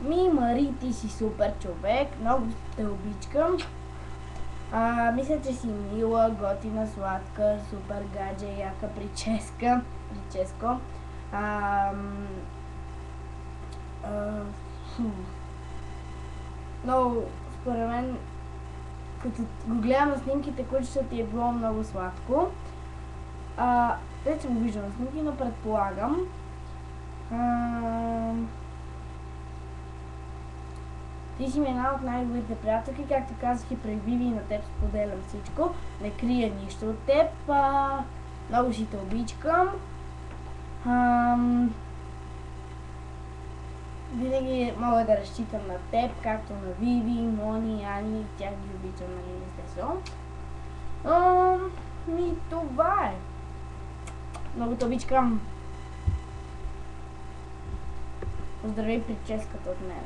Мари, ти си супер човек, много те обичкам. Мисля, че си мила, готина, сладка, супер гадже, яка прическа. Много, според мен, като го гледам на снимките, кучето ти е било много сладко. Вече го виждам на снимки, но предполагам. Ти си ми една от най-добрите приятелки, както казах и преди Виви, на теб споделям всичко. Не крия нищо от теб. Много си те обичкам. Винаги мога да разчитам на теб, както на Виви, Мони, Ани, тях ги обичам, нали, естествено. Това е. Много те обичкам. Поздрави прическата от мен.